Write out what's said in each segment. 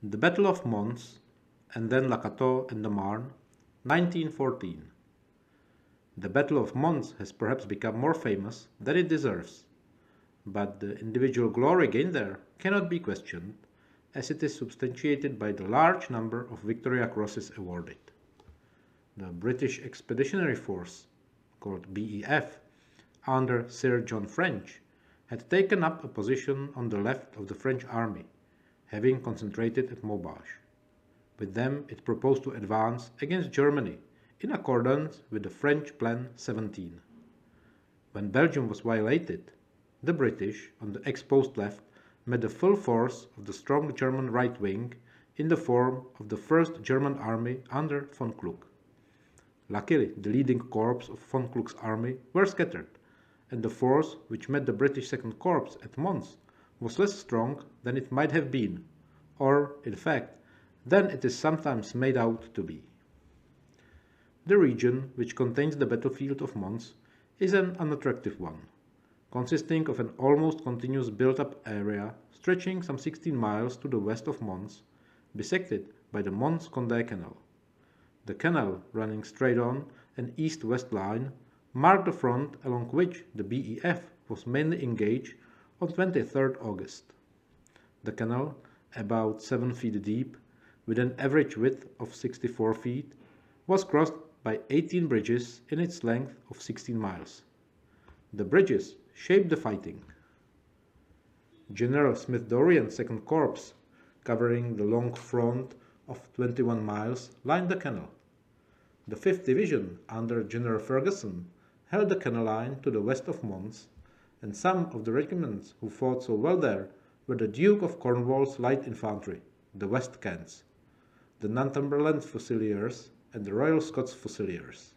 The Battle of Mons, and then Cateau and the Marne, 1914. The Battle of Mons has perhaps become more famous than it deserves, but the individual glory gained there cannot be questioned, as it is substantiated by the large number of Victoria Crosses awarded. The British Expeditionary Force, called B.E.F, under Sir John French, had taken up a position on the left of the French army, having concentrated at Maubeuge. With them it proposed to advance against Germany in accordance with the French Plan 17. When Belgium was violated, the British, on the exposed left, met the full force of the strong German right wing in the form of the 1st German Army under von Kluck. Luckily, the leading corps of von Kluck's army were scattered, and the force which met the British 2nd Corps at Mons was less strong than it might have been, or, in fact, than it is sometimes made out to be. The region which contains the battlefield of Mons is an unattractive one, consisting of an almost continuous built-up area stretching some 16 miles to the west of Mons, bisected by the Mons-Condé Canal. The canal, running straight on an east-west line, marked the front along which the B.E.F was mainly engaged on 23rd August. The canal, about 7 feet deep, with an average width of 64 feet, was crossed by 18 bridges in its length of 16 miles. The bridges shaped the fighting. General Smith-Dorrien's 2nd Corps, covering the long front of 21 miles, lined the canal. The 5th Division, under General Ferguson, held the canal line to the west of Mons, and some of the regiments who fought so well there were the Duke of Cornwall's Light Infantry, the West Kents, the Northumberland Fusiliers, and the Royal Scots Fusiliers.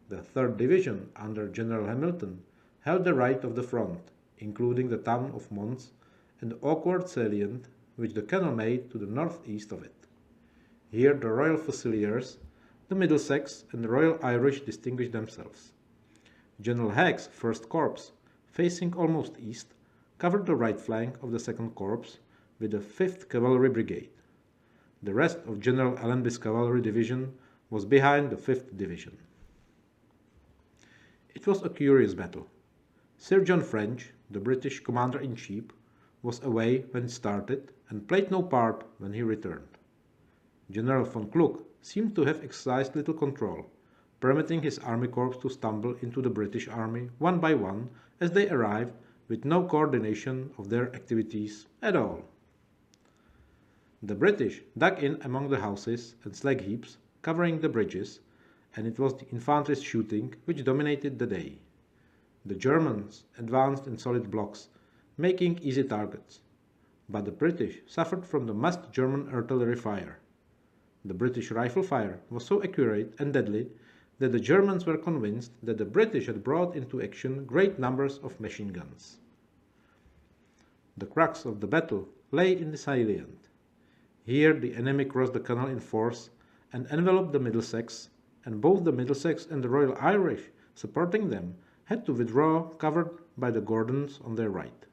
The 3rd Division, under General Hamilton, held the right of the front, including the town of Mons and the awkward salient which the canal made to the northeast of it. Here the Royal Fusiliers, the Middlesex, and the Royal Irish distinguished themselves. General Haig's 1st Corps, facing almost east, covered the right flank of the 2nd Corps with the 5th Cavalry Brigade. The rest of General Allenby's cavalry division was behind the 5th Division. It was a curious battle. Sir John French, the British commander-in-chief, was away when it started and played no part when he returned. General von Kluck seemed to have exercised little control, permitting his army corps to stumble into the British army one by one as they arrived, with no coordination of their activities at all. The British dug in among the houses and slag heaps covering the bridges, and it was the infantry's shooting which dominated the day. The Germans advanced in solid blocks, making easy targets, but the British suffered from the massed German artillery fire. The British rifle fire was so accurate and deadly that the Germans were convinced that the British had brought into action great numbers of machine guns. The crux of the battle lay in the salient. Here the enemy crossed the canal in force and enveloped the Middlesex, and both the Middlesex and the Royal Irish, supporting them, had to withdraw, covered by the Gordons on their right.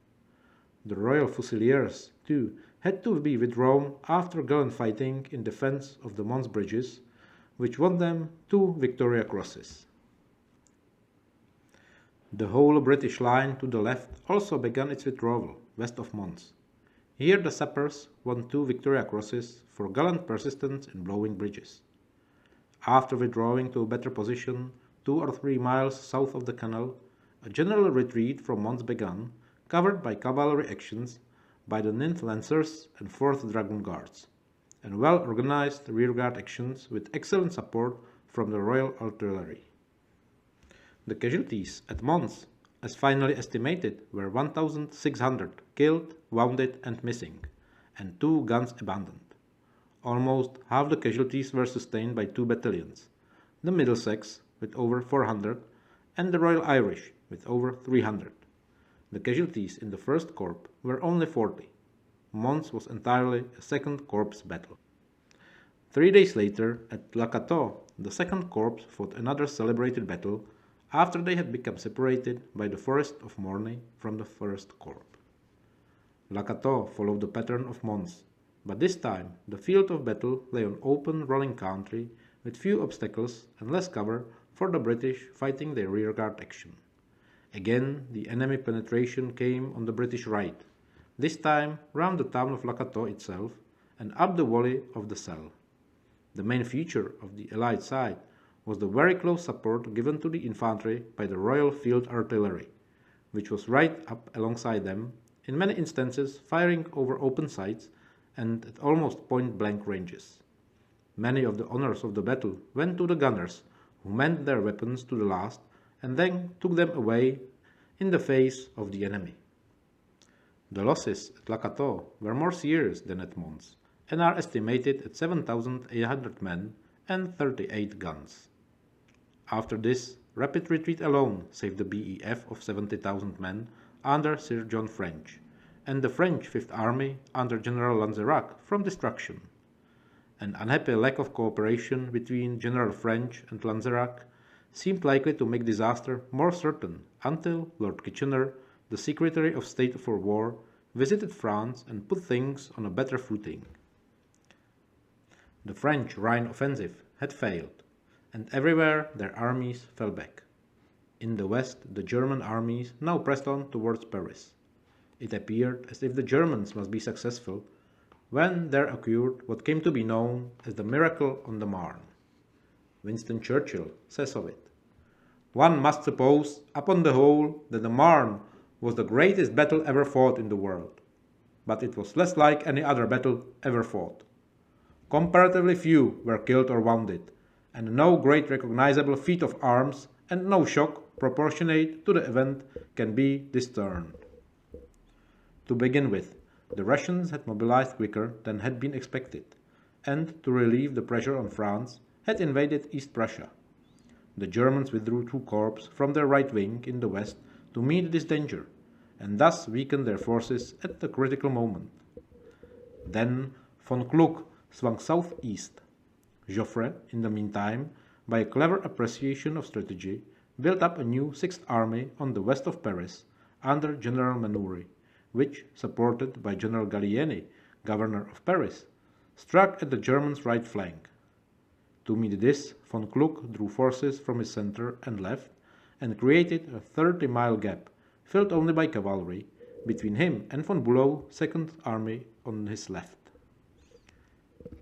The Royal Fusiliers, too, had to be withdrawn after gallant fighting in defense of the Mons bridges, which won them 2 Victoria Crosses. The whole British line to the left also began its withdrawal west of Mons. Here the sappers won 2 Victoria Crosses for gallant persistence in blowing bridges. After withdrawing to a better position 2 or 3 miles south of the canal, a general retreat from Mons began, covered by cavalry actions by the 9th Lancers and 4th Dragoon Guards, and well-organized rearguard actions with excellent support from the Royal Artillery. The casualties at Mons, as finally estimated, were 1,600 killed, wounded and missing, and 2 guns abandoned. Almost half the casualties were sustained by 2 battalions, the Middlesex with over 400 and the Royal Irish with over 300. The casualties in the 1st Corps were only 40. Mons was entirely a 2nd Corps battle. 3 days later, at Cateau, the 2nd Corps fought another celebrated battle after they had become separated by the forest of Marne from the 1st Corps. Cateau followed the pattern of Mons, But this time the field of battle lay on open rolling country with few obstacles and less cover for the British fighting their rearguard action. Again the enemy penetration came on the British right, this time round the town of Cateau itself and up the valley of the Selle. The main feature of the Allied side was the very close support given to the infantry by the Royal Field Artillery, which was right up alongside them, in many instances firing over open sights and at almost point-blank ranges. Many of the honours of the battle went to the gunners, who manned their weapons to the last and then took them away in the face of the enemy. The losses at Cateau were more serious than at Mons, and are estimated at 7,800 men and 38 guns. After this, rapid retreat alone saved the B.E.F. of 70,000 men under Sir John French, and the French Fifth Army under General Lanzerac from destruction. An unhappy lack of cooperation between General French and Lanzerac seemed likely to make disaster more certain until Lord Kitchener, the Secretary of State for War, visited France and put things on a better footing. The French Rhine offensive had failed, and everywhere their armies fell back. In the west, the German armies now pressed on towards Paris. It appeared as if the Germans must be successful, when there occurred what came to be known as the miracle on the Marne. Winston Churchill says of it, "One must suppose, upon the whole, that the Marne was the greatest battle ever fought in the world, but it was less like any other battle ever fought. Comparatively few were killed or wounded, and no great recognizable feat of arms and no shock proportionate to the event can be discerned." To begin with, the Russians had mobilized quicker than had been expected, and to relieve the pressure on France, had invaded East Prussia. The Germans withdrew 2 corps from their right wing in the west to meet this danger, and thus weakened their forces at the critical moment. Then von Kluck swung southeast. Joffre, in the meantime, by a clever appreciation of strategy, built up a new Sixth Army on the west of Paris under General Manoury, which, supported by General Gallieni, governor of Paris, struck at the Germans' right flank. To meet this, von Kluck drew forces from his center and left and created a 30-mile gap, filled only by cavalry, between him and von Bülow's Second Army on his left.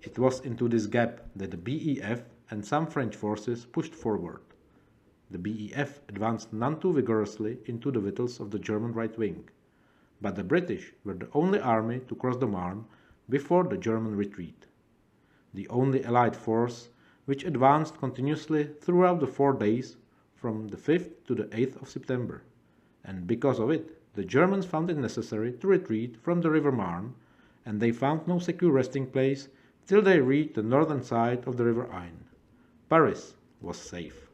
It was into this gap that the B.E.F. and some French forces pushed forward. The B.E.F. advanced none too vigorously into the vitals of the German right wing, but the British were the only army to cross the Marne before the German retreat. The only Allied force which advanced continuously throughout the 4 days from the 5th to the 8th of September, and because of it, the Germans found it necessary to retreat from the river Marne, and they found no secure resting place till they reached the northern side of the river Aisne. Paris was safe.